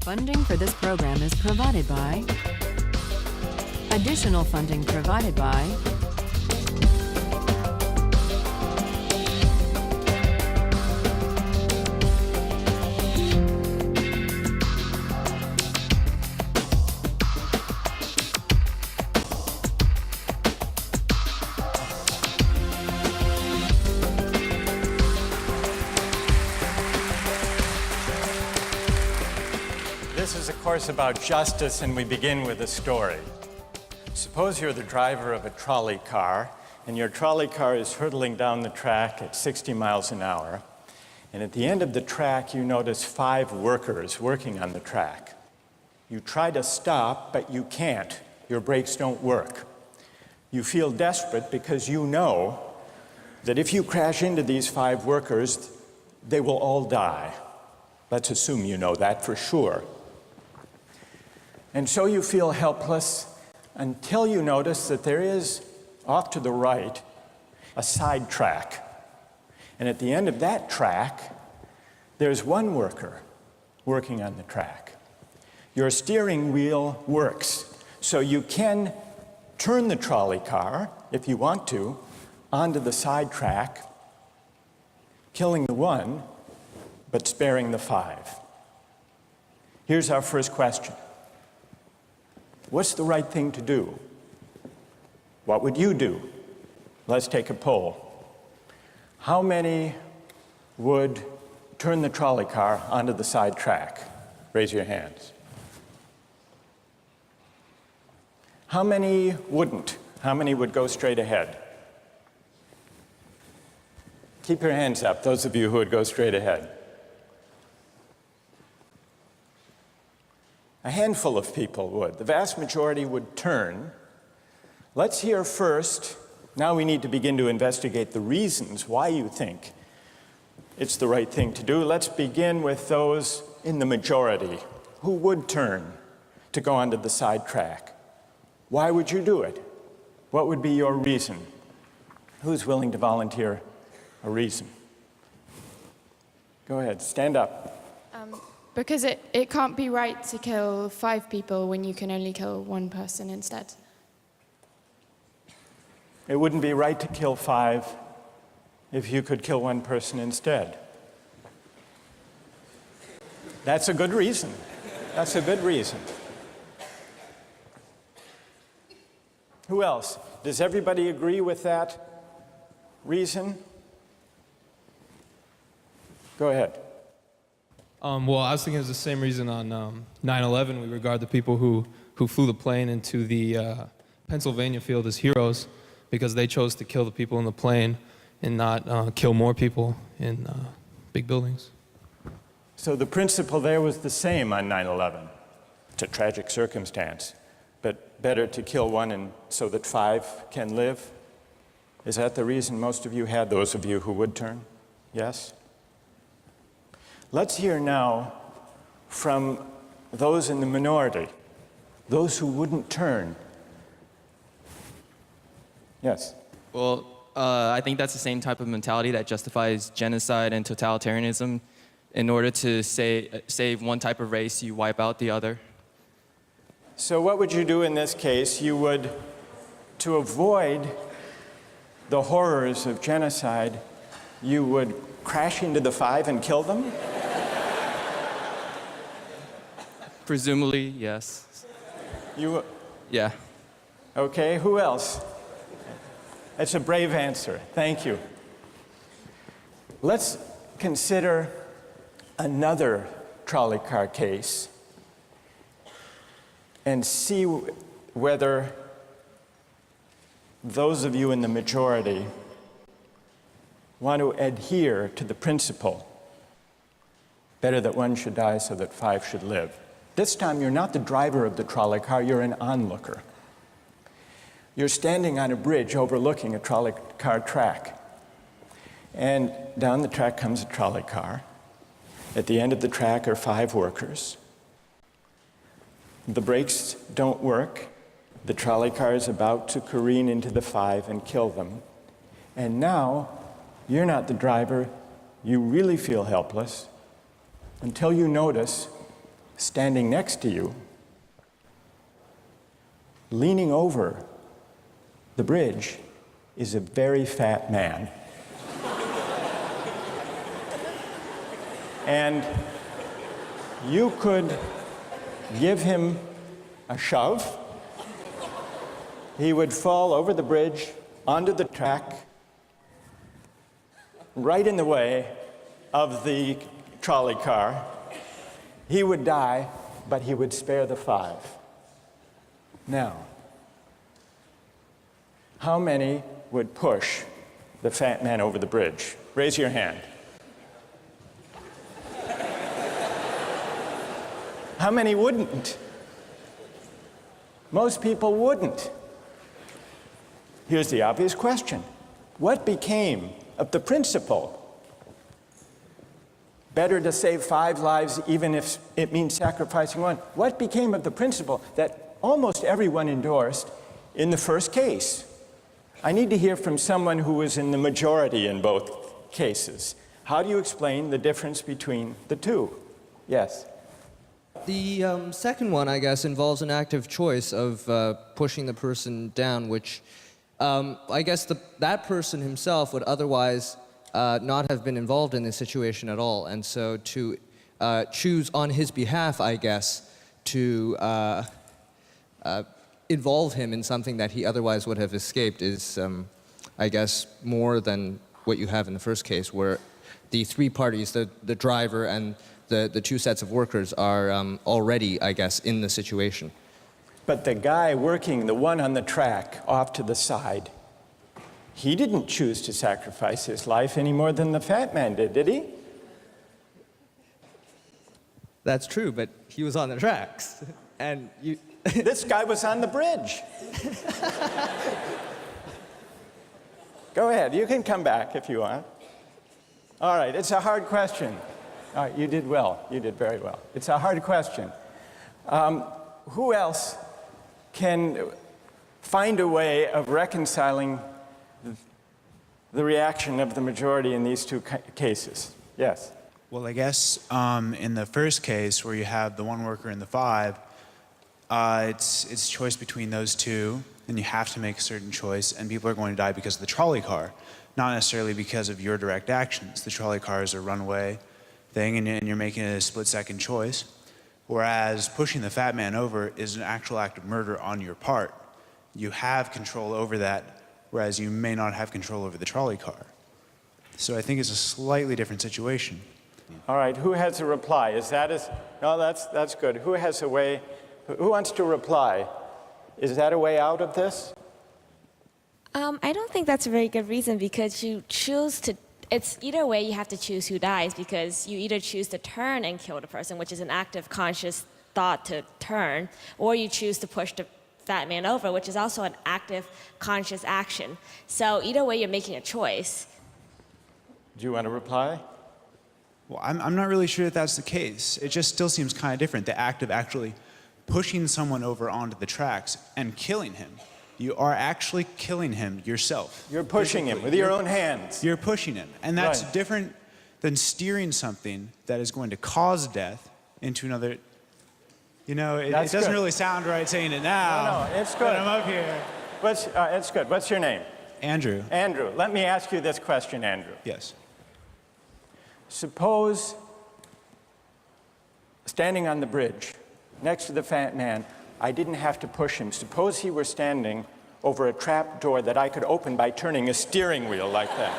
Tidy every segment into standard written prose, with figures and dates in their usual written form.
Funding for this program is provided by. Additional funding provided by. This is a course about justice, and we begin with a story. Suppose you're the driver of a trolley car, and your trolley car is hurtling down the track at 60 miles an hour. And at the end of the track, you notice 5 workers working on the track. You try to stop, but you can't. Your brakes don't work. You feel desperate because you know that if you crash into these 5 workers, they will all die. Let's assume you know that for sure. And so you feel helpless until you notice that there is, off to the right, a side track. And at the end of that track, there's one worker working on the track. Your steering wheel works, so you can turn the trolley car, if you want to, onto the side track, killing the one, but sparing the 5. Here's our first question. What's the right thing to do? What would you do? Let's take a poll. How many would turn the trolley car onto the side track? Raise your hands. How many wouldn't? How many would go straight ahead? Keep your hands up, those of you who would go straight ahead. A handful of people would. The vast majority would turn. Let's hear first. Now we need to begin to investigate the reasons why you think it's the right thing to do. Let's begin with those in the majority who would turn to go onto the side track. Why would you do it? What would be your reason? Who's willing to volunteer a reason? Go ahead, stand up. Because it can't be right to kill 5 people when you can only kill 1 person instead. It wouldn't be right to kill 5 if you could kill 1 person instead. That's a good reason. That's a good reason. Who else? Does everybody agree with that reason? Go ahead. Well, I was thinking it's the same reason on 9/11. We regard the people who flew the plane into the Pennsylvania field as heroes because they chose to kill the people in the plane and not kill more people in big buildings. So the principle there was the same on 9/11. It's a tragic circumstance, but better to kill 1 and so that 5 can live? Is that the reason most of you had, those of you who would turn? Yes? Let's hear now from those in the minority, those who wouldn't turn. Yes? Well, I think that's the same type of mentality that justifies genocide and totalitarianism. In order to save one type of race, you wipe out the other. So what would you do in this case? You would, to avoid the horrors of genocide, you would crash into the 5 and kill them? Presumably, yes. Yeah. Okay, who else? That's a brave answer. Thank you. Let's consider another trolley car case and see whether those of you in the majority want to adhere to the principle, better that 1 should die so that 5 should live. This time you're not the driver of the trolley car, you're an onlooker. You're standing on a bridge overlooking a trolley car track. And down the track comes a trolley car. At the end of the track are 5 workers. The brakes don't work. The trolley car is about to careen into the 5 and kill them. And now, you're not the driver. You really feel helpless until you notice standing next to you, leaning over the bridge, is a very fat man. And you could give him a shove. He would fall over the bridge, onto the track, right in the way of the trolley car. He would die, but he would spare the 5. Now, how many would push the fat man over the bridge? Raise your hand. How many wouldn't? Most people wouldn't. Here's the obvious question. What became of the principle? Better to save 5 lives even if it means sacrificing 1. What became of the principle that almost everyone endorsed in the first case? I need to hear from someone who was in the majority in both cases. How do you explain the difference between the two? Yes? The second one, I guess, involves an active choice of pushing the person down, which I guess that person himself would otherwise not have been involved in this situation at all. And so to choose on his behalf, I guess, to involve him in something that he otherwise would have escaped is, I guess, more than what you have in the first case, where the 3 parties, the driver and the 2 sets of workers are already, I guess, in the situation. But the guy working, the one on the track off to the side, he didn't choose to sacrifice his life any more than the fat man did he? That's true, but he was on the tracks. And you... This guy was on the bridge. Go ahead, you can come back if you want. All right, it's a hard question. All right, you did well. You did very well. It's a hard question. Who else can find a way of reconciling the reaction of the majority in these 2 cases? Yes? Well, I guess in the first case, where you have the 1 worker and the 5, it's choice between those 2, and you have to make a certain choice, and people are going to die because of the trolley car, not necessarily because of your direct actions. The trolley car is a runaway thing, and you're making a split-second choice, whereas pushing the fat man over is an actual act of murder on your part. You have control over that, whereas you may not have control over the trolley car. So I think it's a slightly different situation. All right, who has a reply? No, that's good. Who has a way, who wants to reply? Is that a way out of this? I don't think that's a very good reason, because you choose to, it's either way you have to choose who dies, because you either choose to turn and kill the person, which is an active conscious thought to turn, or you choose to push the fat man over, which is also an active conscious action. So either way you're making a choice. Do you want to reply? Well, I'm not really sure that that's the case. It just still seems kind of different, the act of actually pushing someone over onto the tracks and killing him. You are actually killing him yourself. You're pushing him with your own hands. You're pushing him. And that's Right. different than steering something that is going to cause death into another. You know, it doesn't good. really sound right saying it now. No, it's good. But I'm up here. It's good. What's your name? Andrew. Andrew. Let me ask you this question, Andrew. Yes. Suppose standing on the bridge next to the fat man, I didn't have to push him. Suppose he were standing over a trap door that I could open by turning a steering wheel like that.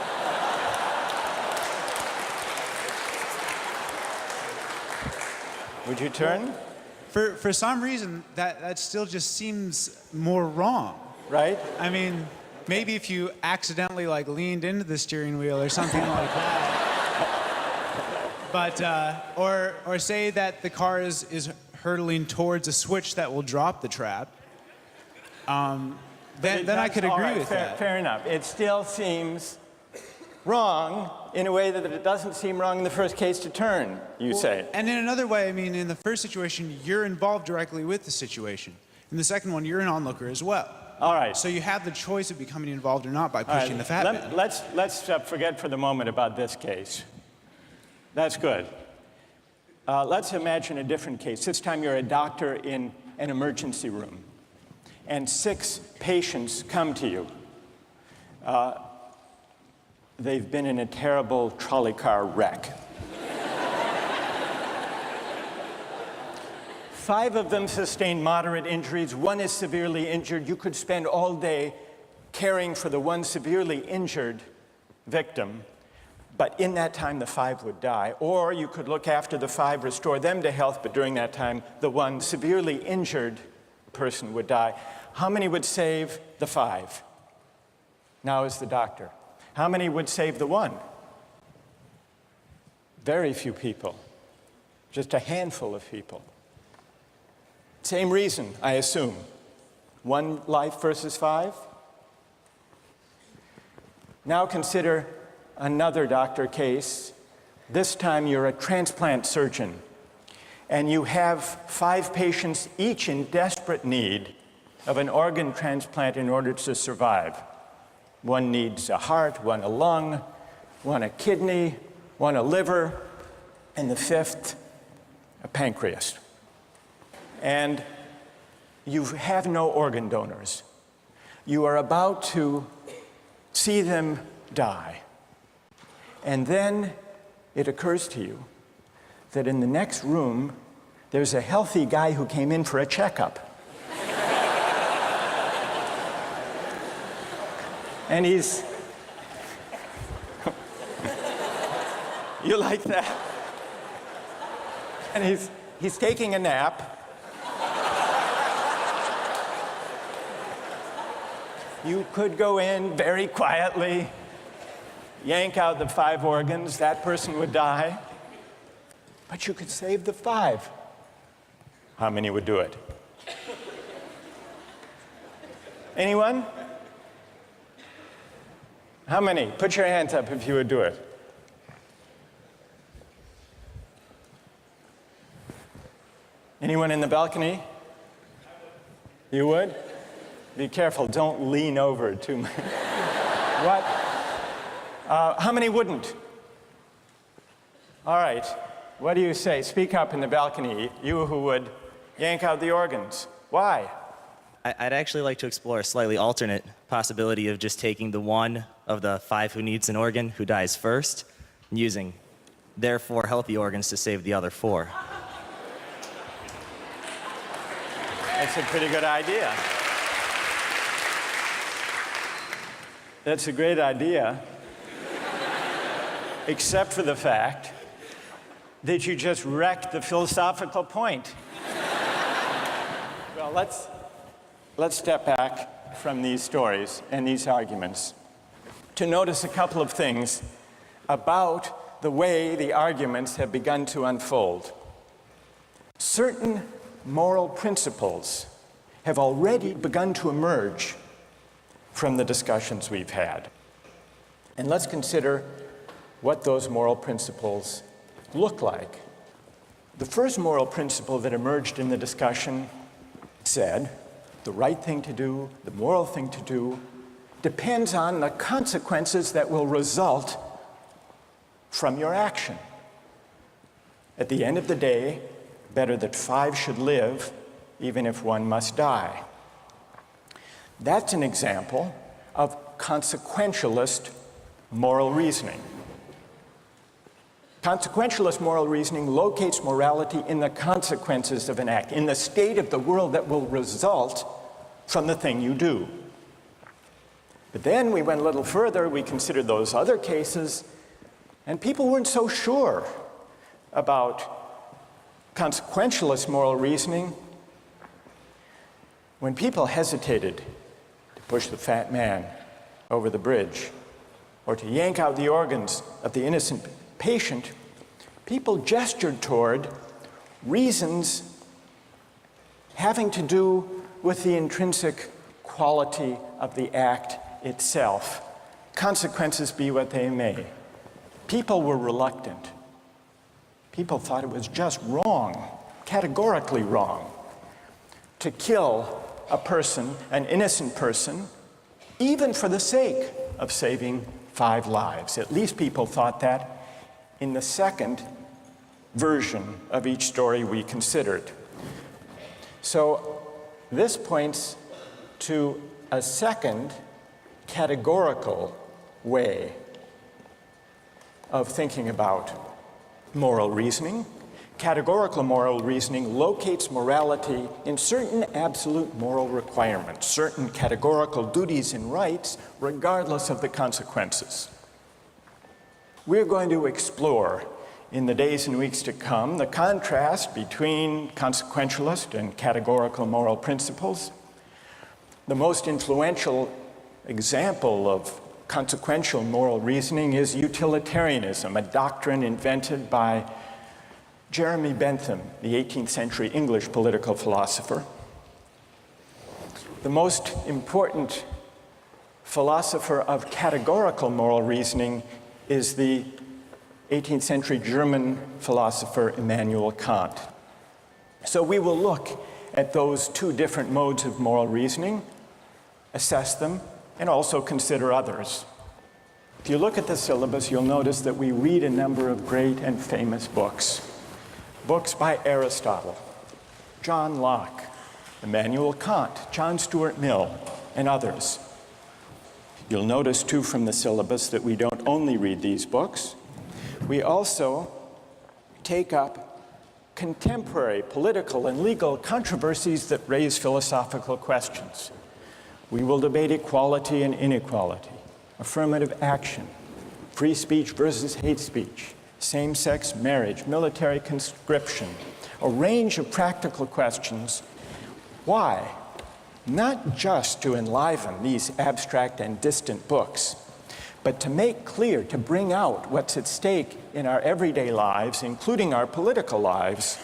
Would you turn? For some reason, that still just seems more wrong. Right? I mean, maybe if you accidentally leaned into the steering wheel or something like that. But or say that the car is hurtling towards a switch that will drop the trap. Then I could agree with that. Fair enough. It still seems wrong in a way that it doesn't seem wrong in the first case to turn, you say. And in another way, I mean, in the first situation, you're involved directly with the situation. In the second one, you're an onlooker as well. All right. So you have the choice of becoming involved or not by pushing the fat man. Let's forget for the moment about this case. That's good. Let's imagine a different case. This time you're a doctor in an emergency room, and 6 patients come to you. They've been in a terrible trolley car wreck. 5 of them sustained moderate injuries. 1 is severely injured. You could spend all day caring for the 1 severely injured victim, but in that time the 5 would die. Or you could look after the 5, restore them to health, but during that time the 1 severely injured person would die. How many would save the 5? Now is the doctor. How many would save the 1? Very few people. Just a handful of people. Same reason, I assume. 1 life versus 5? Now consider another doctor case. This time you're a transplant surgeon, and you have 5 patients, each in desperate need of an organ transplant in order to survive. 1 needs a heart, 1 a lung, 1 a kidney, 1 a liver, and the 5th, a pancreas. And you have no organ donors. You are about to see them die. And then it occurs to you that in the next room, there's a healthy guy who came in for a checkup. And he's... You like that? And he's taking a nap. You could go in very quietly, yank out the 5 organs, that person would die. But you could save the 5. How many would do it? Anyone? How many? Put your hands up if you would do it. Anyone in the balcony? You would? Be careful, don't lean over too much. What? How many wouldn't? All right, what do you say? Speak up in the balcony, you who would yank out the organs. Why? I'd actually like to explore a slightly alternate possibility of just taking the 1 of the 5 who needs an organ, who dies first, and using their 4 healthy organs to save the other 4. That's a pretty good idea. That's a great idea, except for the fact that you just wrecked the philosophical point. Well, let's step back from these stories and these arguments to notice a couple of things about the way the arguments have begun to unfold. Certain moral principles have already begun to emerge from the discussions we've had. And let's consider what those moral principles look like. The first moral principle that emerged in the discussion said the right thing to do, the moral thing to do, depends on the consequences that will result from your action. At the end of the day, better that 5 should live, even if 1 must die. That's an example of consequentialist moral reasoning. Consequentialist moral reasoning locates morality in the consequences of an act, in the state of the world that will result from the thing you do. But then we went a little further, we considered those other cases, and people weren't so sure about consequentialist moral reasoning. When people hesitated to push the fat man over the bridge or to yank out the organs of the innocent patient, people gestured toward reasons having to do with the intrinsic quality of the act itself. Consequences be what they may. People were reluctant. People thought it was just wrong, categorically wrong, to kill a person, an innocent person, even for the sake of saving 5 lives. At least people thought that in the second version of each story we considered. So this points to a second categorical way of thinking about moral reasoning. Categorical moral reasoning locates morality in certain absolute moral requirements, certain categorical duties and rights, regardless of the consequences. We're going to explore in the days and weeks to come the contrast between consequentialist and categorical moral principles. The most influential example of consequential moral reasoning is utilitarianism, a doctrine invented by Jeremy Bentham, the 18th century English political philosopher. The most important philosopher of categorical moral reasoning is the 18th century German philosopher Immanuel Kant. So we will look at those two different modes of moral reasoning, assess them, and also consider others. If you look at the syllabus, you'll notice that we read a number of great and famous books. Books by Aristotle, John Locke, Immanuel Kant, John Stuart Mill, and others. You'll notice, too, from the syllabus that we don't only read these books. We also take up contemporary political and legal controversies that raise philosophical questions. We will debate equality and inequality, affirmative action, free speech versus hate speech, same-sex marriage, military conscription, a range of practical questions. Why? Not just to enliven these abstract and distant books, but to make clear, to bring out what's at stake in our everyday lives, including our political lives,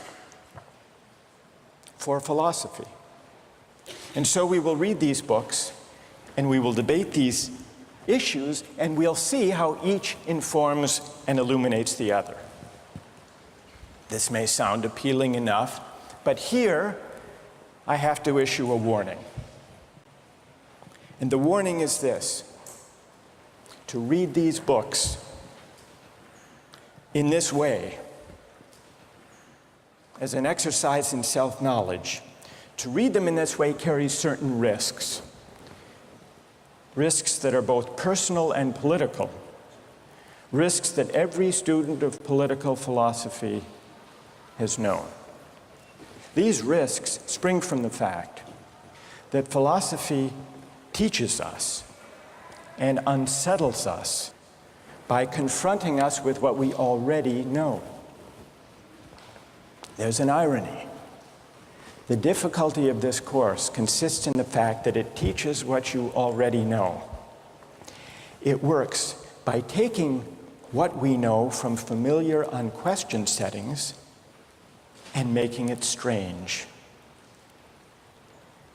for philosophy. And so we will read these books, and we will debate these issues, and we'll see how each informs and illuminates the other. This may sound appealing enough, but here I have to issue a warning. And the warning is this: to read these books in this way, as an exercise in self-knowledge, to read them in this way carries certain risks. Risks that are both personal and political. Risks that every student of political philosophy has known. These risks spring from the fact that philosophy teaches us and unsettles us by confronting us with what we already know. There's an irony. The difficulty of this course consists in the fact that it teaches what you already know. It works by taking what we know from familiar, unquestioned settings and making it strange.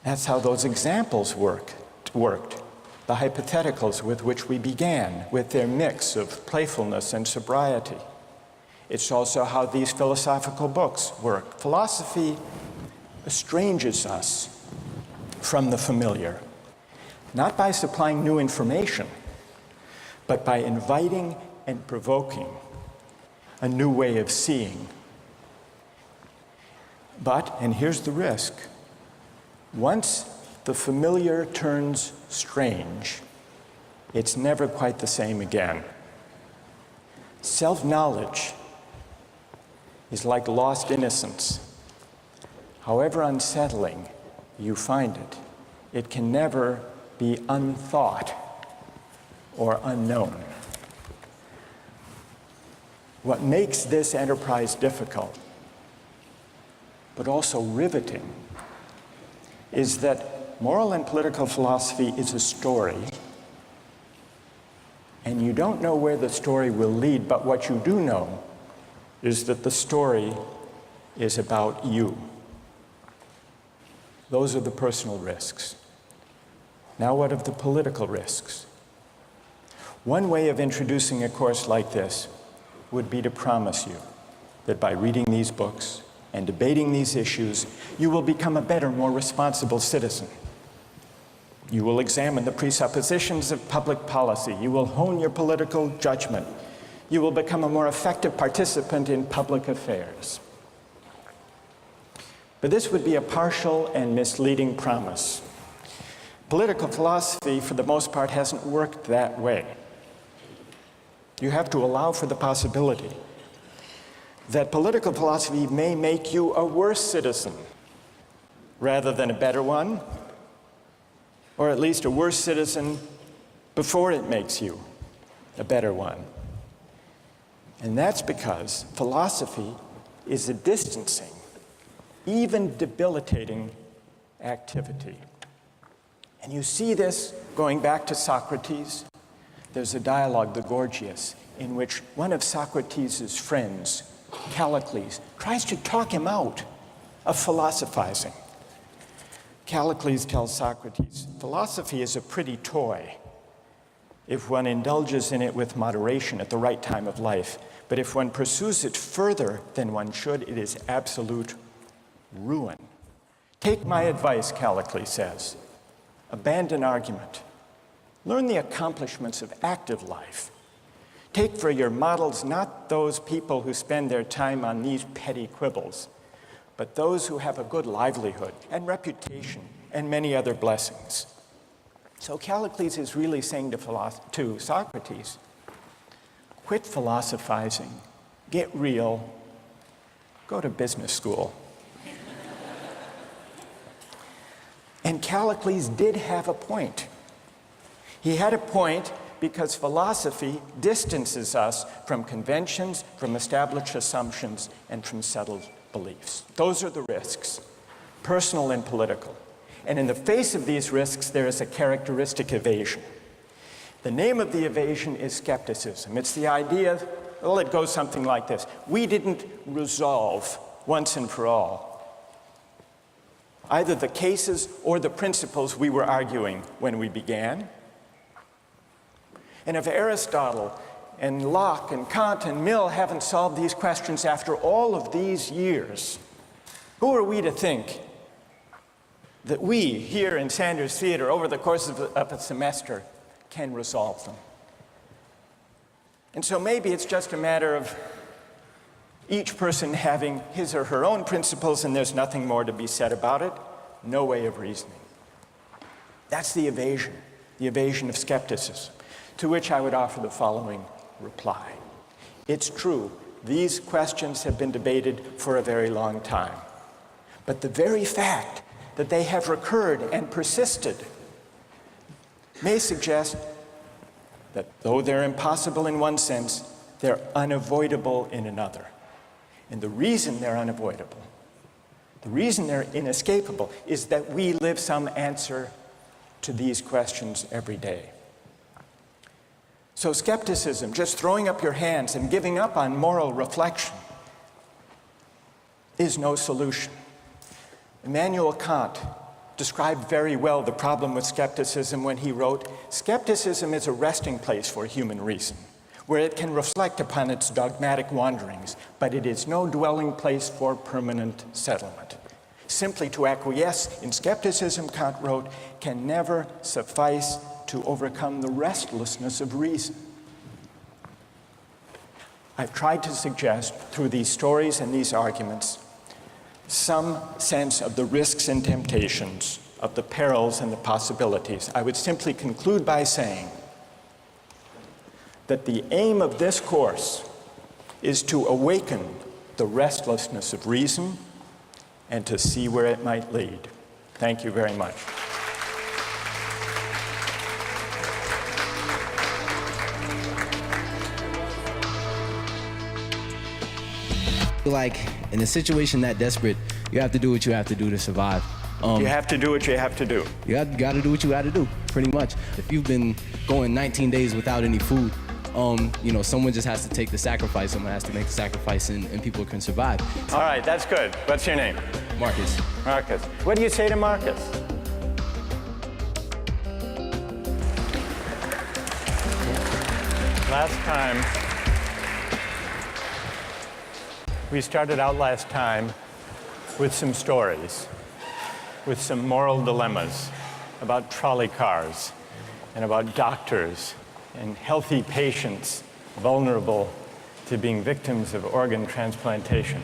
That's how those examples worked. The hypotheticals with which we began, with their mix of playfulness and sobriety. It's also how these philosophical books work. Philosophy estranges us from the familiar, not by supplying new information, but by inviting and provoking a new way of seeing. But, and here's the risk, once the familiar turns strange, it's never quite the same again. Self-knowledge is like lost innocence. However unsettling you find it, it can never be unthought or unknown. What makes this enterprise difficult, but also riveting, is that moral and political philosophy is a story, and you don't know where the story will lead, but what you do know is that the story is about you. Those are the personal risks. Now what of the political risks? One way of introducing a course like this would be to promise you that by reading these books and debating these issues, you will become a better, more responsible citizen. You will examine the presuppositions of public policy. You will hone your political judgment. You will become a more effective participant in public affairs. But this would be a partial and misleading promise. Political philosophy, for the most part, hasn't worked that way. You have to allow for the possibility that political philosophy may make you a worse citizen rather than a better one, or at least a worse citizen before it makes you a better one. And that's because philosophy is a distancing, even debilitating activity. And you see this going back to Socrates. There's a dialogue, the Gorgias, in which one of Socrates' friends, Callicles, tries to talk him out of philosophizing. Callicles tells Socrates, philosophy is a pretty toy if one indulges in it with moderation at the right time of life. But if one pursues it further than one should, it is absolute ruin. Take my advice, Callicles says. Abandon argument. Learn the accomplishments of active life. Take for your models not those people who spend their time on these petty quibbles, but those who have a good livelihood and reputation and many other blessings. So Callicles is really saying to Socrates, quit philosophizing, get real, go to business school. And Callicles did have a point. He had a point because philosophy distances us from conventions, from established assumptions, and from settled beliefs. Those are the risks, personal and political. And in the face of these risks, there is a characteristic evasion. The name of the evasion is skepticism. It's the idea, well, it goes something like this. We didn't resolve once and for all either the cases or the principles we were arguing when we began. And if Aristotle and Locke and Kant and Mill haven't solved these questions after all of these years, who are we to think that we here in Sanders Theater over the course of a semester can resolve them? And so maybe it's just a matter of each person having his or her own principles and there's nothing more to be said about it. No way of reasoning. That's the evasion of skepticism, to which I would offer the following reply. It's true, these questions have been debated for a very long time. But the very fact that they have recurred and persisted may suggest that though they're impossible in one sense, they're unavoidable in another. And the reason they're unavoidable, the reason they're inescapable, is that we live some answer to these questions every day. So skepticism, just throwing up your hands and giving up on moral reflection, is no solution. Immanuel Kant described very well the problem with skepticism when he wrote, "Skepticism is a resting place for human reason, where it can reflect upon its dogmatic wanderings, but it is no dwelling place for permanent settlement. Simply to acquiesce in skepticism," Kant wrote, "can never suffice to overcome the restlessness of reason." I've tried to suggest through these stories and these arguments some sense of the risks and temptations, of the perils and the possibilities. I would simply conclude by saying that the aim of this course is to awaken the restlessness of reason and to see where it might lead. Thank you very much. Like, in a situation that desperate, you have to do what you have to do to survive. You have to do what you have to do. You got to do what you got to do, pretty much. If you've been going 19 days without any food, someone just has to take the sacrifice. Someone has to make the sacrifice, and people can survive. All right, that's good. What's your name? Marcus. Marcus. What do you say to Marcus? Last time, we started out last time with some stories, with some moral dilemmas about trolley cars and about doctors and healthy patients vulnerable to being victims of organ transplantation,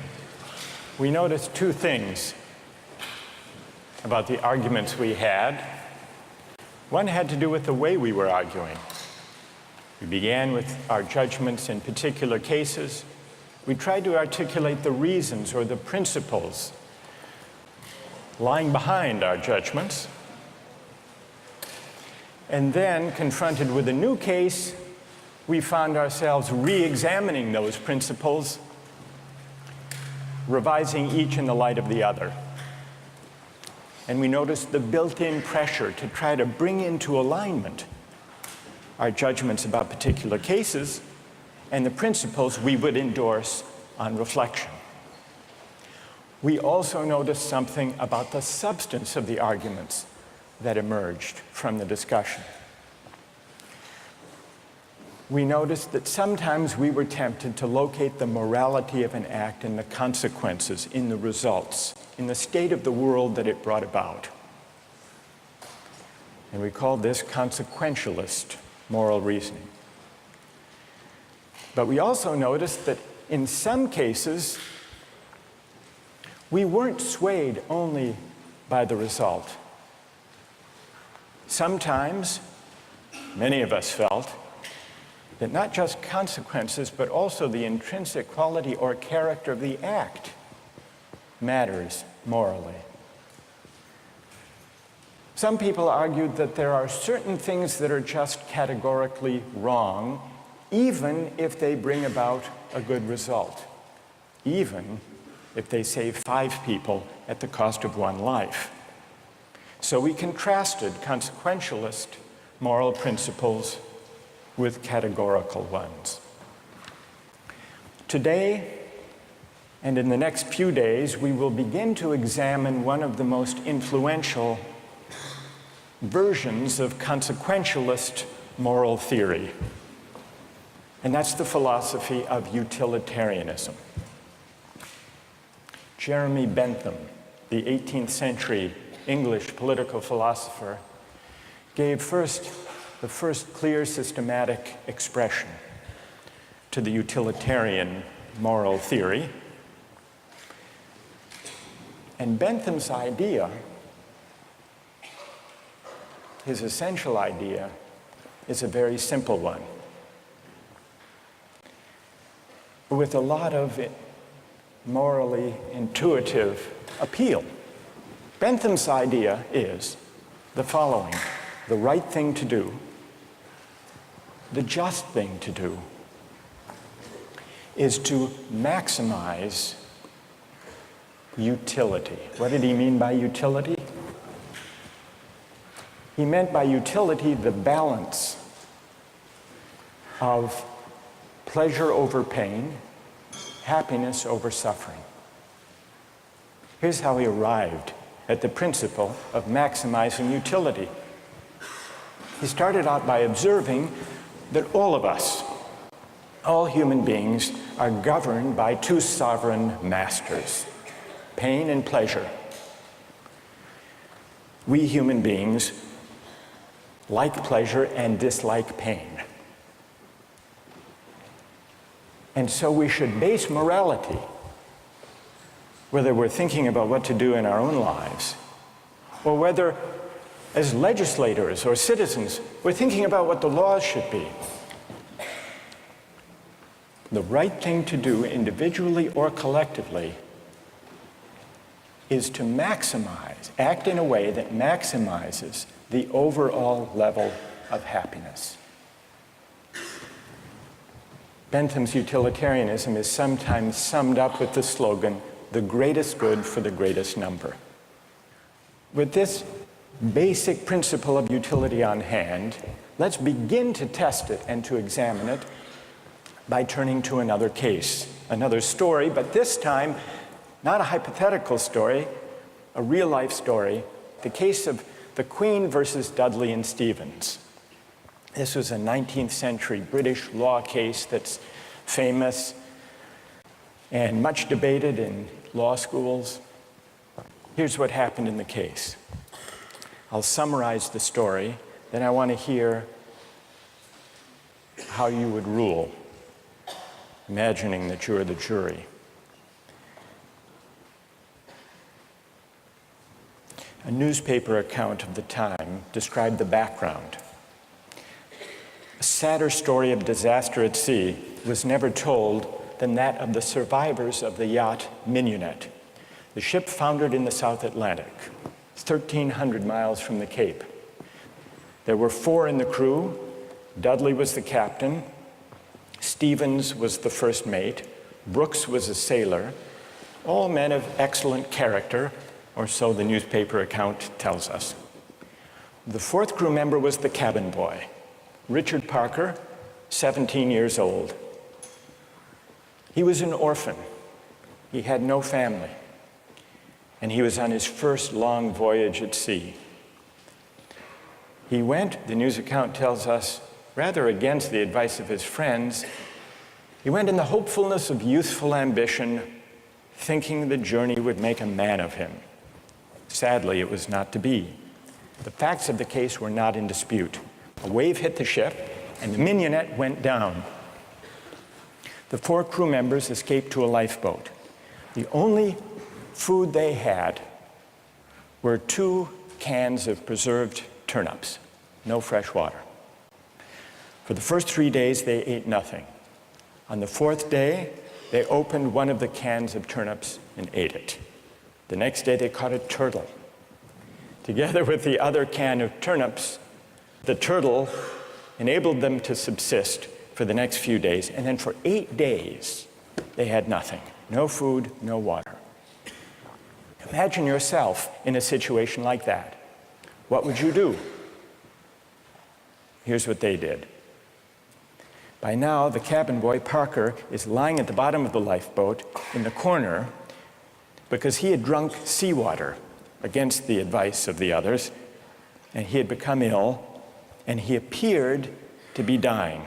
we noticed two things about the arguments we had. One had to do with the way we were arguing. We began with our judgments in particular cases. We tried to articulate the reasons or the principles lying behind our judgments. And then, confronted with a new case, we found ourselves re-examining those principles, revising each in the light of the other. And we noticed the built-in pressure to try to bring into alignment our judgments about particular cases and the principles we would endorse on reflection. We also noticed something about the substance of the arguments that emerged from the discussion. We noticed that sometimes we were tempted to locate the morality of an act in the consequences, in the results, in the state of the world that it brought about. And we called this consequentialist moral reasoning. But we also noticed that in some cases, we weren't swayed only by the result. Sometimes, many of us felt that not just consequences, but also the intrinsic quality or character of the act matters morally. Some people argued that there are certain things that are just categorically wrong, even if they bring about a good result, even if they save 5 people at the cost of 1 life. So we contrasted consequentialist moral principles with categorical ones. Today, and in the next few days, we will begin to examine one of the most influential versions of consequentialist moral theory, and that's the philosophy of utilitarianism. Jeremy Bentham, the 18th century English political philosopher, gave the first clear systematic expression to the utilitarian moral theory. And Bentham's idea, his essential idea, is a very simple one, with a lot of morally intuitive appeal. Bentham's idea is the following: the right thing to do, the just thing to do, is to maximize utility. What did he mean by utility? He meant by utility the balance of pleasure over pain, happiness over suffering. Here's how he arrived at the principle of maximizing utility. He started out by observing that all of us, all human beings, are governed by 2 sovereign masters, pain and pleasure. We human beings like pleasure and dislike pain. And so we should base morality, whether we're thinking about what to do in our own lives, or whether as legislators or citizens we're thinking about what the laws should be. The right thing to do individually or collectively is to maximize, act in a way that maximizes the overall level of happiness. Bentham's utilitarianism is sometimes summed up with the slogan, "the greatest good for the greatest number." With this basic principle of utility on hand, let's begin to test it and to examine it by turning to another case, another story, but this time not a hypothetical story, a real-life story, the case of the Queen versus Dudley and Stevens. This was a 19th century British law case that's famous and much debated in law schools. Here's what happened in the case. I'll summarize the story, then I want to hear how you would rule. imagining that you're the jury. A newspaper account of the time described the background. A sadder story of disaster at sea was never told than that of the survivors of the yacht Mignonette. The ship foundered in the South Atlantic, 1,300 miles from the Cape. There were 4 in the crew. Dudley was the captain. Stevens was the first mate. Brooks was a sailor. All men of excellent character, or so the newspaper account tells us. The 4th crew member was the cabin boy, Richard Parker, 17 years old. He was an orphan. He had no family. And he was on his first long voyage at sea. He went, the news account tells us, rather against the advice of his friends. He went in the hopefulness of youthful ambition, thinking the journey would make a man of him. Sadly, it was not to be. The facts of the case were not in dispute. A wave hit the ship, and the Mignonette went down. The 4 crew members escaped to a lifeboat. The only food they had were 2 cans of preserved turnips, no fresh water. For the first 3 days, they ate nothing. On the 4th day, they opened one of the cans of turnips and ate it. The next day, they caught a turtle. Together with the other can of turnips, the turtle enabled them to subsist for the next few days. And then for 8 days, they had nothing. No food, no water. Imagine yourself in a situation like that. What would you do? Here's what they did. By now, the cabin boy, Parker, is lying at the bottom of the lifeboat in the corner because he had drunk seawater against the advice of the others, and he had become ill, and he appeared to be dying.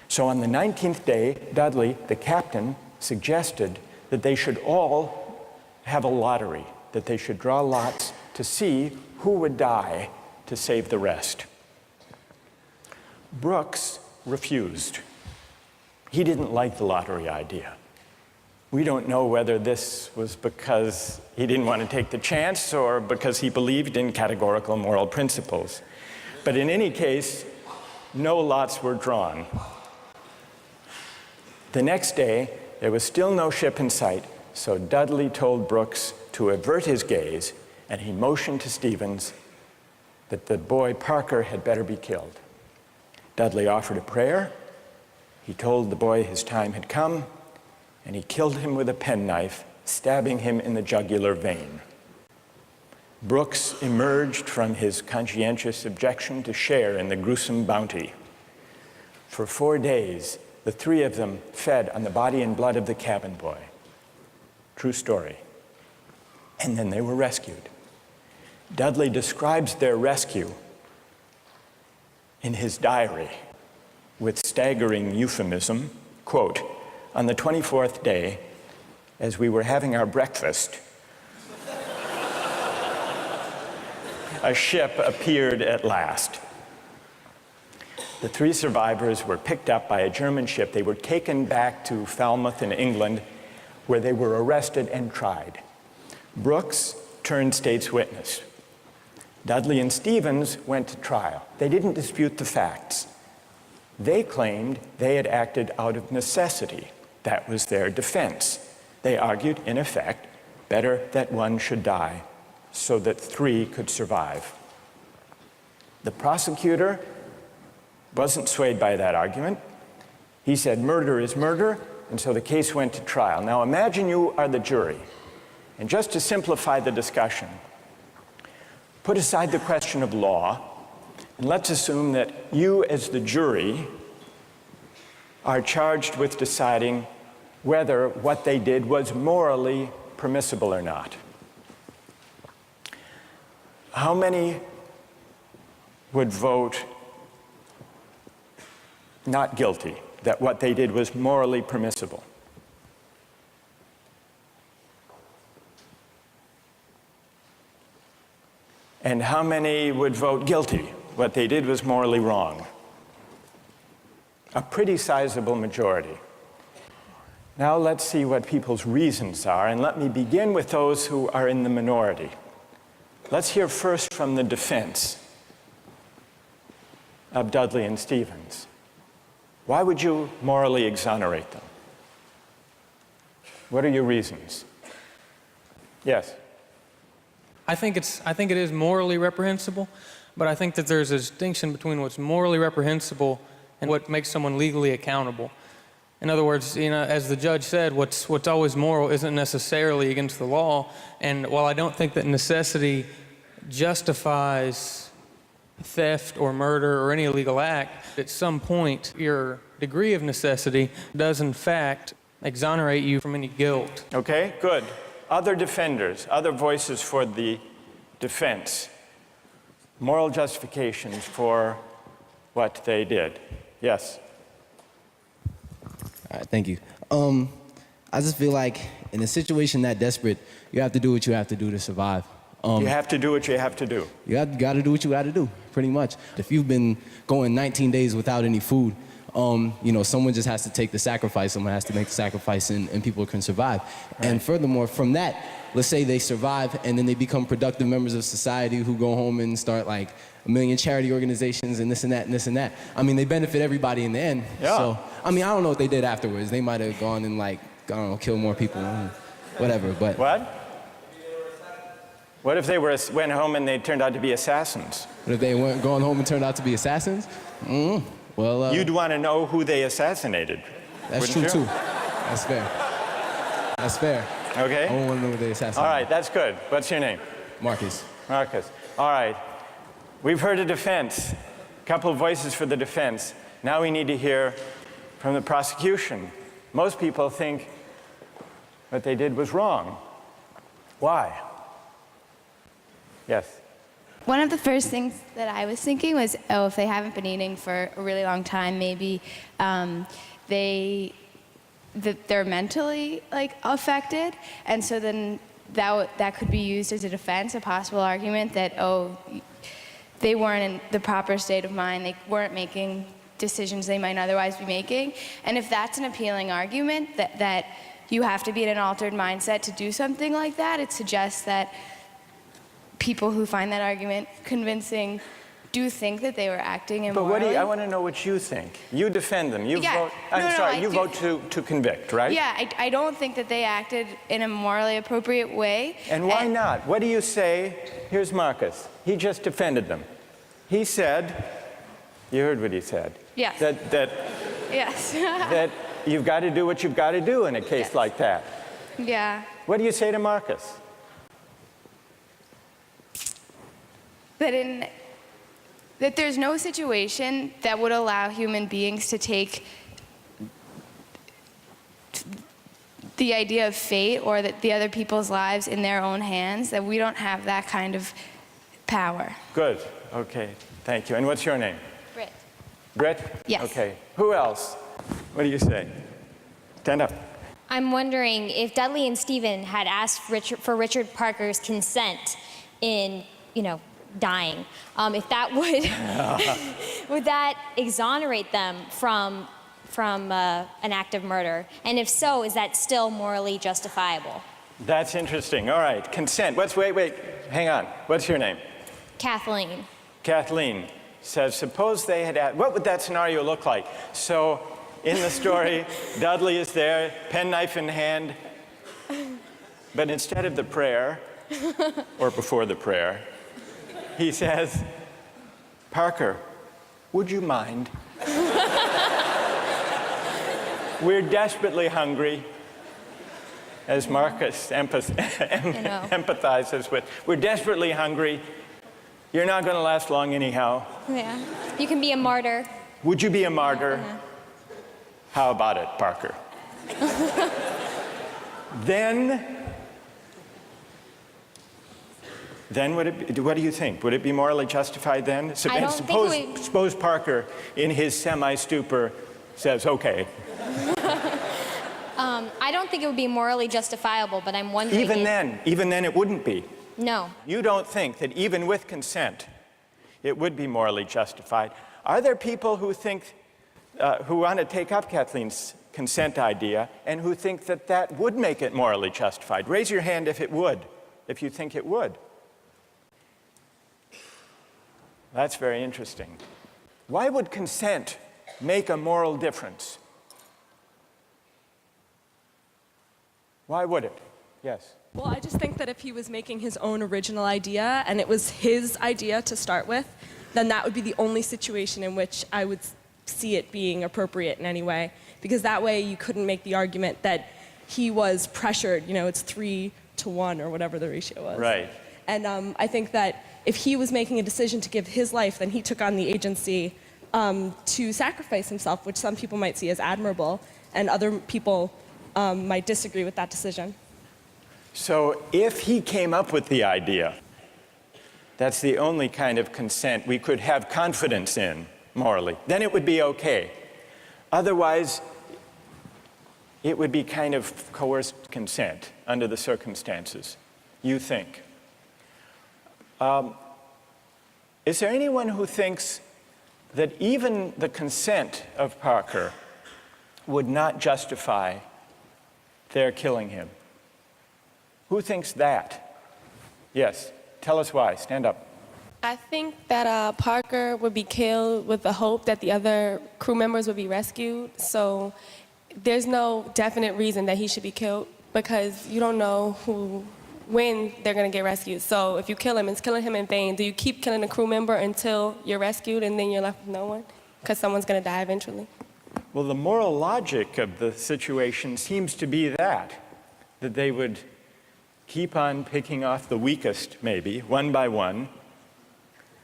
So on the 19th day, Dudley, the captain, suggested that they should all have a lottery, that they should draw lots to see who would die to save the rest. Brooks refused. He didn't like the lottery idea. We don't know whether this was because he didn't want to take the chance or because he believed in categorical moral principles. But in any case, no lots were drawn. The next day, there was still no ship in sight, so Dudley told Brooks to avert his gaze, and he motioned to Stevens that the boy Parker had better be killed. Dudley offered a prayer. He told the boy his time had come, and he killed him with a penknife, stabbing him in the jugular vein. Brooks emerged from his conscientious objection to share in the gruesome bounty. For 4 days, the 3 of them fed on the body and blood of the cabin boy. True story. And then they were rescued. Dudley describes their rescue in his diary with staggering euphemism, quote, "On the 24th day, as we were having our breakfast, a ship appeared at last. The 3 survivors were picked up by a German ship. They were taken back to Falmouth in England, where they were arrested and tried. Brooks turned state's witness. Dudley and Stevens went to trial. They didn't dispute the facts. They claimed they had acted out of necessity. That was their defense. They argued, in effect, better that one should die so that 3 could survive. The prosecutor wasn't swayed by that argument. He said murder is murder, and so the case went to trial. Now imagine you are the jury, and just to simplify the discussion, put aside the question of law, and let's assume that you as the jury are charged with deciding whether what they did was morally permissible or not. How many would vote not guilty, that what they did was morally permissible? And how many would vote guilty, what they did was morally wrong? A pretty sizable majority. Now let's see what people's reasons are, and let me begin with those who are in the minority. Let's hear first from the defense of Dudley and Stevens. Why would you morally exonerate them? What are your reasons? Yes? I think it is morally reprehensible, but I think that there's a distinction between what's morally reprehensible and what makes someone legally accountable. In other words, as the judge said, what's always moral isn't necessarily against the law. And while I don't think that necessity justifies theft or murder or any illegal act, at some point your degree of necessity does in fact exonerate you from any guilt. Okay, good. Other defenders, other voices for the defense. Moral justifications for what they did. Yes? All right, thank you. I just feel like in a situation that desperate, you have to do what you have to do to survive. You have to do what you have to do. You got to do what you got to do, pretty much. If you've been going 19 days without any food, someone just has to take the sacrifice. Someone has to make the sacrifice, and people can survive. Right. And furthermore, from that, let's say they survive, and then they become productive members of society who go home and start like 1 million charity organizations and this and that and this and that. I mean, they benefit everybody in the end. Yeah. So, I mean, I don't know what they did afterwards. They might have gone and kill more people, whatever. But what? What if they went home and they turned out to be assassins? What if they weren't going home and turned out to be assassins? Well, you'd want to know who they assassinated. That's true, too. That's fair. That's fair. Okay. I don't want to know who they assassinated. All right, that's good. What's your name? Marcus. Marcus. All right. We've heard a defense, a couple of voices for the defense. Now we need to hear from the prosecution. Most people think what they did was wrong. Why? Yes. One of the first things that I was thinking was, if they haven't been eating for a really long time, maybe they're mentally affected, and so then that could be used as a defense, a possible argument that they weren't in the proper state of mind, they weren't making decisions they might otherwise be making, and if that's an appealing argument that you have to be in an altered mindset to do something like that, it suggests that people who find that argument convincing do think that they were acting immorally. But I want to know what you think. You defend them. You vote. You vote to convict, right? Yeah, I don't think that they acted in a morally appropriate way. And why not? What do you say? Here's Marcus. He just defended them. He said, you heard what he said. Yes. That yes. that you've got to do what you've got to do in a case like that. Yeah. What do you say to Marcus? That there's no situation that would allow human beings to take the idea of fate or that the other people's lives in their own hands, that we don't have that kind of power. Good. Okay. Thank you. And what's your name? Britt. Britt? Yes. Okay. Who else? What do you say? Stand up. I'm wondering if Dudley and Stephen had asked for Richard Parker's consent in, dying, if that would that exonerate them from an act of murder? And if so, is that still morally justifiable? That's interesting. All right, consent. Wait, hang on. What's your name? Kathleen. Kathleen says, suppose they had asked, what would that scenario look like? So in the story, Dudley is there, penknife in hand, but instead of the prayer, or before the prayer, he says, Parker, would you mind? We're desperately hungry, as Marcus empathizes with. We're desperately hungry. You're not going to last long anyhow. Yeah. You can be a martyr. Would you be a martyr? How about it, Parker? Then what do you think? Would it be morally justified then? Suppose Parker, in his semi-stupor, says, okay. I don't think it would be morally justifiable, but I'm wondering... Even then it wouldn't be. No. You don't think that even with consent, it would be morally justified. Are there people who think, who want to take up Kathleen's consent idea and who think that that would make it morally justified. Raise your hand if it would, if you think it would. That's very interesting. Why would consent make a moral difference? Why would it? Yes. Well, I just think that if he was making his own original idea and it was his idea to start with, then that would be the only situation in which I would see it being appropriate in any way. Because that way you couldn't make the argument that he was pressured, it's 3-to-1 or whatever the ratio was. Right. And I think that if he was making a decision to give his life, then he took on the agency to sacrifice himself, which some people might see as admirable, and other people might disagree with that decision. So if he came up with the idea, that's the only kind of consent we could have confidence in morally, then it would be okay. Otherwise, it would be kind of coerced consent under the circumstances, you think. Is there anyone who thinks that even the consent of Parker would not justify their killing him? Who thinks that? Yes, tell us why. Stand up. I think that Parker would be killed with the hope that the other crew members would be rescued. So there's no definite reason that he should be killed because you don't know when they're going to get rescued. So if you kill him, it's killing him in vain. Do you keep killing a crew member until you're rescued and then you're left with no one? Because someone's going to die eventually. Well, the moral logic of the situation seems to be that they would keep on picking off the weakest, maybe, one by one,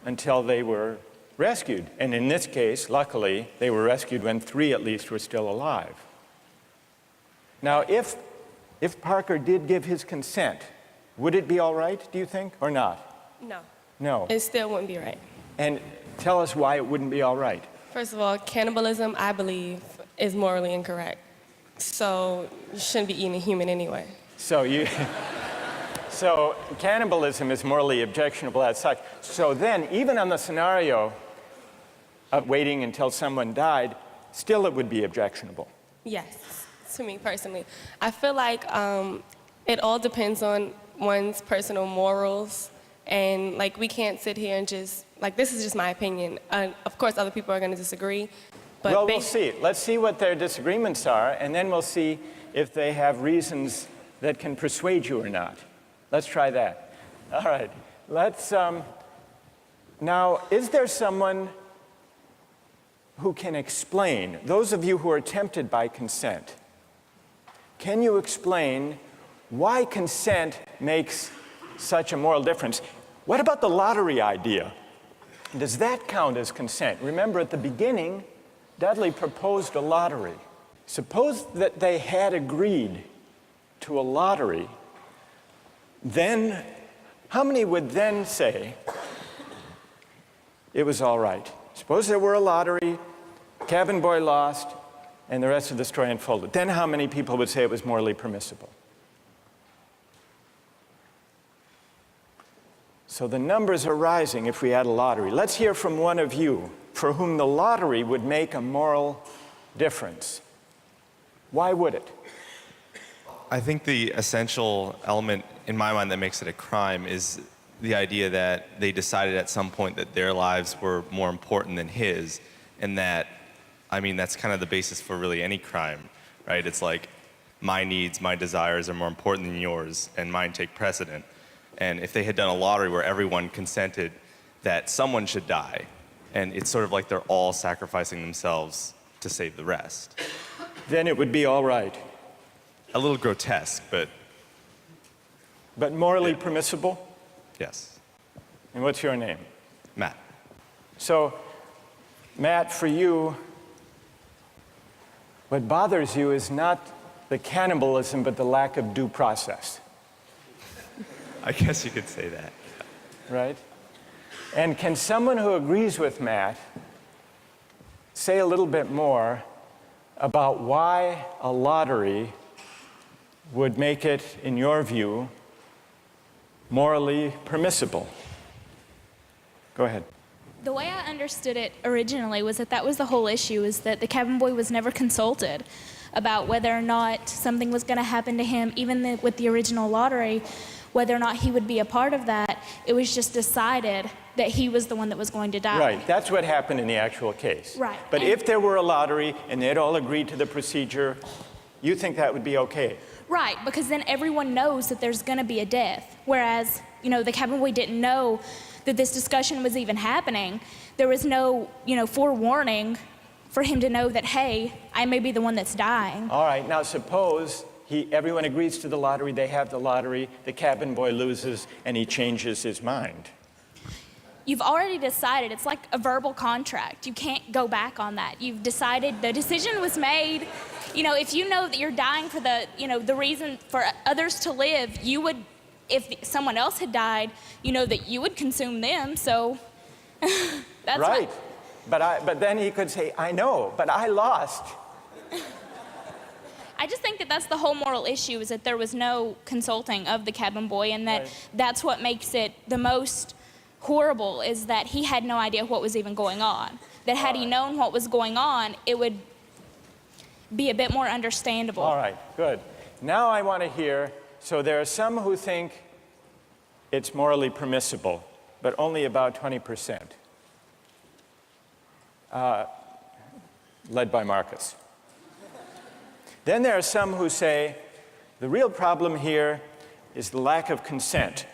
until they were rescued. And in this case, luckily, they were rescued when 3 at least were still alive. Now, if Parker did give his consent, would it be all right, do you think, or not? No. No. It still wouldn't be right. And tell us why it wouldn't be all right. First of all, cannibalism, I believe, is morally incorrect. So you shouldn't be eating a human anyway. So cannibalism is morally objectionable as such. So then, even on the scenario of waiting until someone died, still it would be objectionable. Yes, to me personally. I feel like it all depends on one's personal morals. And we can't sit here and just, this is just my opinion. Of course, other people are going to disagree. But well, we'll see. Let's see what their disagreements are, and then we'll see if they have reasons that can persuade you or not. Let's try that. All right. Let's, now, is there someone who can explain, those of you who are tempted by consent, can you explain why consent makes such a moral difference? What about the lottery idea? Does that count as consent? Remember, at the beginning, Dudley proposed a lottery. Suppose that they had agreed to a lottery, then how many would then say it was all right? Suppose there were a lottery, cabin boy lost, and the rest of the story unfolded. Then how many people would say it was morally permissible? So the numbers are rising if we had a lottery. Let's hear from one of you for whom the lottery would make a moral difference. Why would it? I think the essential element in my mind that makes it a crime is the idea that they decided at some point that their lives were more important than his, and that, that's kind of the basis for really any crime, right? It's like my needs, my desires are more important than yours, and mine take precedent. And if they had done a lottery where everyone consented that someone should die, and it's sort of like they're all sacrificing themselves to save the rest. Then it would be all right. A little grotesque, but... But morally permissible? Yes. And what's your name? Matt. So, Matt, for you, what bothers you is not the cannibalism, but the lack of due process. I guess you could say that. Right? And can someone who agrees with Matt say a little bit more about why a lottery would make it, in your view, morally permissible? Go ahead. The way I understood it originally was that was the whole issue, is that the cabin boy was never consulted. about whether or not something was going to happen to him, even with the original lottery, whether or not he would be a part of that. It was just decided that he was the one that was going to die. Right, that's what happened in the actual case. Right. But if there were a lottery and they'd all agreed to the procedure, you think that would be okay? Right, because then everyone knows that there's going to be a death. Whereas, the cabin boy didn't know that this discussion was even happening. There was no, forewarning for him to know that, hey, I may be the one that's dying. All right, now suppose everyone agrees to the lottery, they have the lottery, the cabin boy loses, and he changes his mind. You've already decided. It's like a verbal contract. You can't go back on that. You've decided, the decision was made. If you know that you're dying for the reason for others to live, you would, if someone else had died, that you would consume them. So that's right. But then he could say, I know, but I lost. I just think that that's the whole moral issue, is that there was no consulting of the cabin boy, and that's what makes it the most horrible, is that he had no idea what was even going on. That had he known what was going on, it would be a bit more understandable. All right, good. Now I want to hear, so there are some who think it's morally permissible, but only about 20%, led by Marcus. Then there are some who say the real problem here is the lack of consent,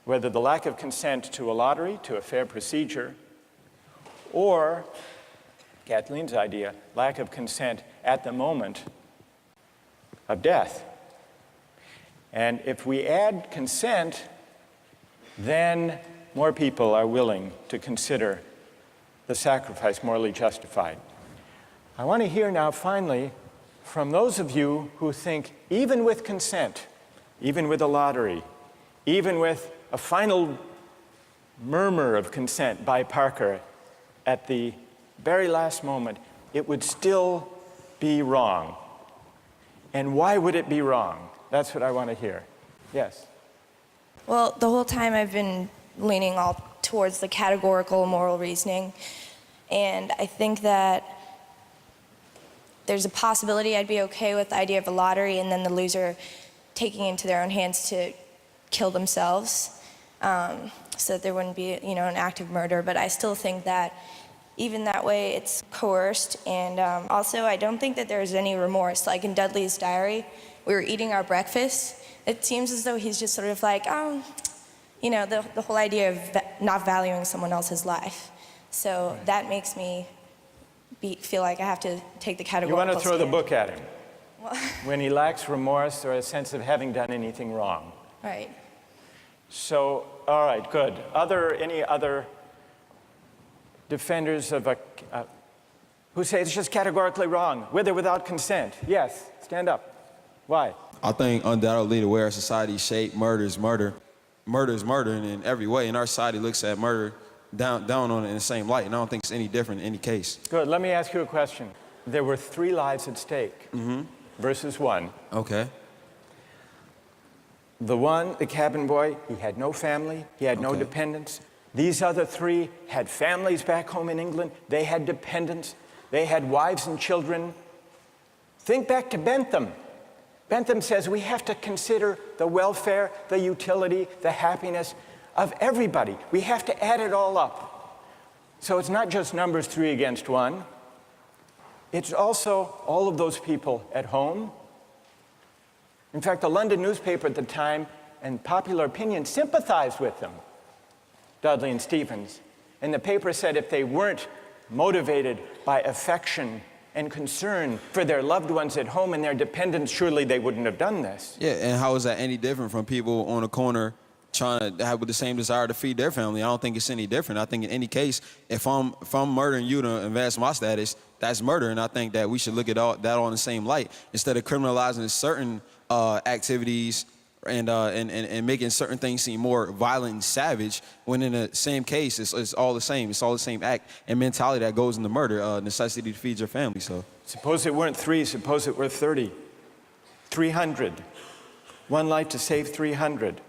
whether the lack of consent to a lottery, to a fair procedure, or, Kathleen's idea, lack of consent at the moment of death. And if we add consent, then more people are willing to consider the sacrifice morally justified. I want to hear now, finally, from those of you who think even with consent, even with a lottery, even with a final murmur of consent by Parker at the very last moment, it would still be wrong. And why would it be wrong? That's what I want to hear. Yes? Well, the whole time I've been leaning all towards the categorical moral reasoning. And I think that there's a possibility I'd be okay with the idea of a lottery and then the loser taking into their own hands to kill themselves, so that there wouldn't be, an act of murder. But I still think that even that way it's coerced. And also I don't think that there's any remorse. Like in Dudley's diary, we were eating our breakfast. It seems as though he's just sort of like, the whole idea of not valuing someone else's life. So that makes me feel like I have to take the categorical You want to throw the stand. book at him when he lacks remorse or a sense of having done anything wrong. Right. So, all right, good. Any other defenders of who say it's just categorically wrong, with or without consent? Yes, stand up. Why? I think undoubtedly the way our society is shaped, murder is murder. Murder is murder in every way, and our society looks at murder down on it in the same light, and I don't think it's any different in any case. Good. Let me ask you a question. There were 3 lives at stake versus 1. Okay. The cabin boy, he had no family, he had no dependents. These other 3 had families back home in England. They had dependents. They had wives and children. Think back to Bentham. Bentham says we have to consider the welfare, the utility, the happiness of everybody. We have to add it all up. So it's not just numbers 3 against 1. It's also all of those people at home. In fact, the London newspaper at the time and popular opinion sympathized with them, Dudley and Stevens. And the paper said if they weren't motivated by affection and concern for their loved ones at home and their dependents, surely they wouldn't have done this. Yeah, and how is that any different from people on a corner trying to have the same desire to feed their family? I don't think it's any different. I think in any case, if I'm murdering you to advance my status, that's murder, and I think that we should look at that all in the same light instead of criminalizing certain activities and making certain things seem more violent and savage, when in the same case, it's all the same. It's all the same act and mentality that goes into murder, necessity to feed your family. So suppose it weren't 3, suppose it were 30, 300. 1 life to save 300.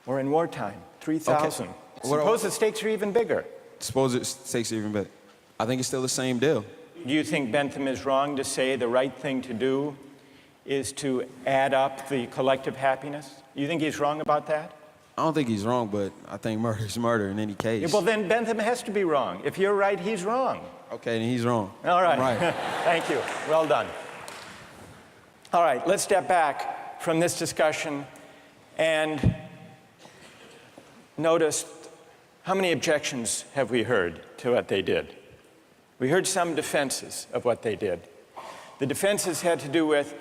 Or in wartime, 3,000. Okay. Suppose the stakes are even bigger. Suppose the stakes are even bigger. I think it's still the same deal. Do you think Bentham is wrong to say the right thing to do is to add up the collective happiness? You think he's wrong about that? I don't think he's wrong, but I think murder is murder in any case. Yeah, well, then Bentham has to be wrong. If you're right, he's wrong. Okay, then he's wrong. All right. I'm right. Thank you. Well done. All right, let's step back from this discussion and notice how many objections have we heard to what they did. We heard some defenses of what they did. The defenses had to do with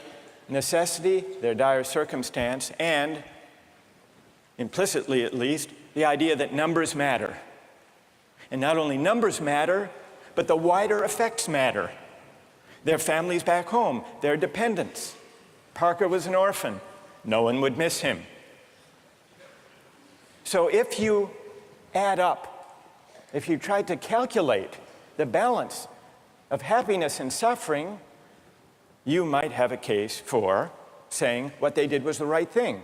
necessity, their dire circumstance, and, implicitly at least, the idea that numbers matter. And not only numbers matter, but the wider effects matter. Their families back home, their dependents. Parker was an orphan. No one would miss him. So if you add up, if you try to calculate the balance of happiness and suffering, you might have a case for saying what they did was the right thing.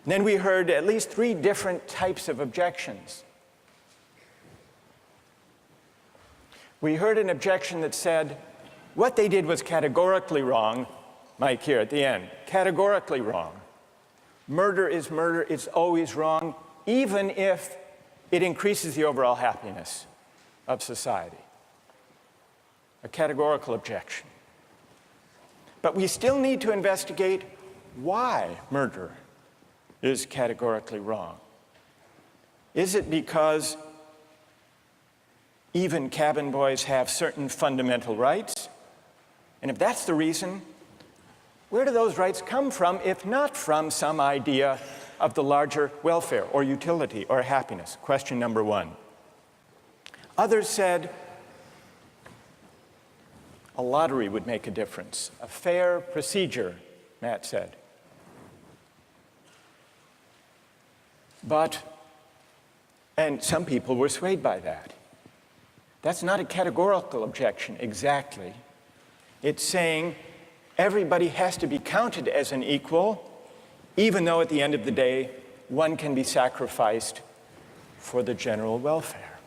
And then we heard at least 3 different types of objections. We heard an objection that said, what they did was categorically wrong. Mike here at the end, categorically wrong. Murder is murder, it's always wrong, even if it increases the overall happiness of society. A categorical objection. But we still need to investigate why murder is categorically wrong. Is it because even cabin boys have certain fundamental rights? And if that's the reason, where do those rights come from, if not from some idea of the larger welfare or utility or happiness? Question number 1. Others said a lottery would make a difference, a fair procedure, Matt said. And some people were swayed by that. That's not a categorical objection exactly. It's saying everybody has to be counted as an equal, even though at the end of the day, one can be sacrificed for the general welfare.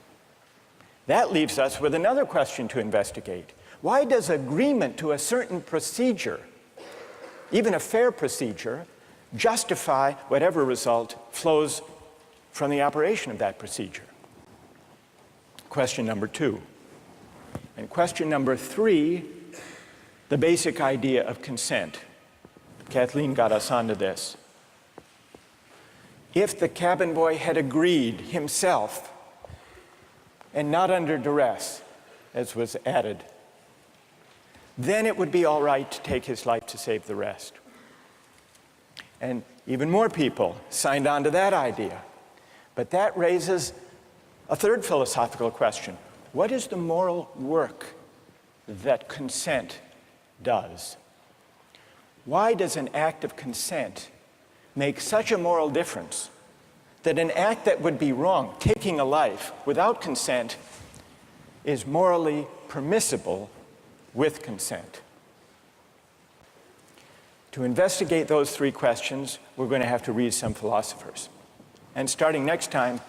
That leaves us with another question to investigate. Why does agreement to a certain procedure, even a fair procedure, justify whatever result flows from the operation of that procedure? Question number 2. And question number 3, the basic idea of consent. Kathleen got us onto this. If the cabin boy had agreed himself, and not under duress, as was added, then it would be all right to take his life to save the rest. And even more people signed on to that idea. But that raises a third philosophical question. What is the moral work that consent does? Why does an act of consent make such a moral difference that an act that would be wrong, taking a life without consent, is morally permissible with consent? To investigate those 3 questions, we're going to have to read some philosophers. And starting next time,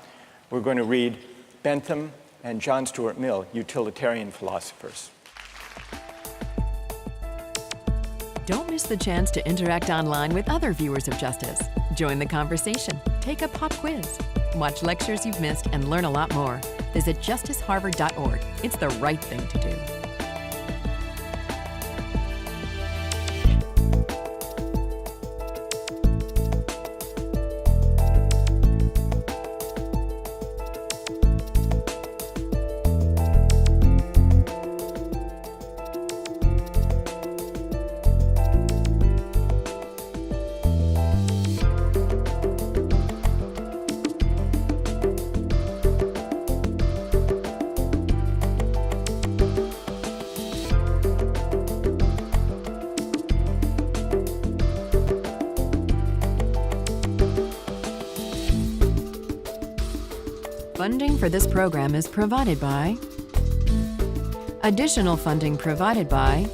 we're going to read Bentham and John Stuart Mill, utilitarian philosophers. Don't miss the chance to interact online with other viewers of Justice. Join the conversation, take a pop quiz, watch lectures you've missed, and learn a lot more. Visit justiceharvard.org. It's the right thing to do. Funding for this program is provided by... Additional funding provided by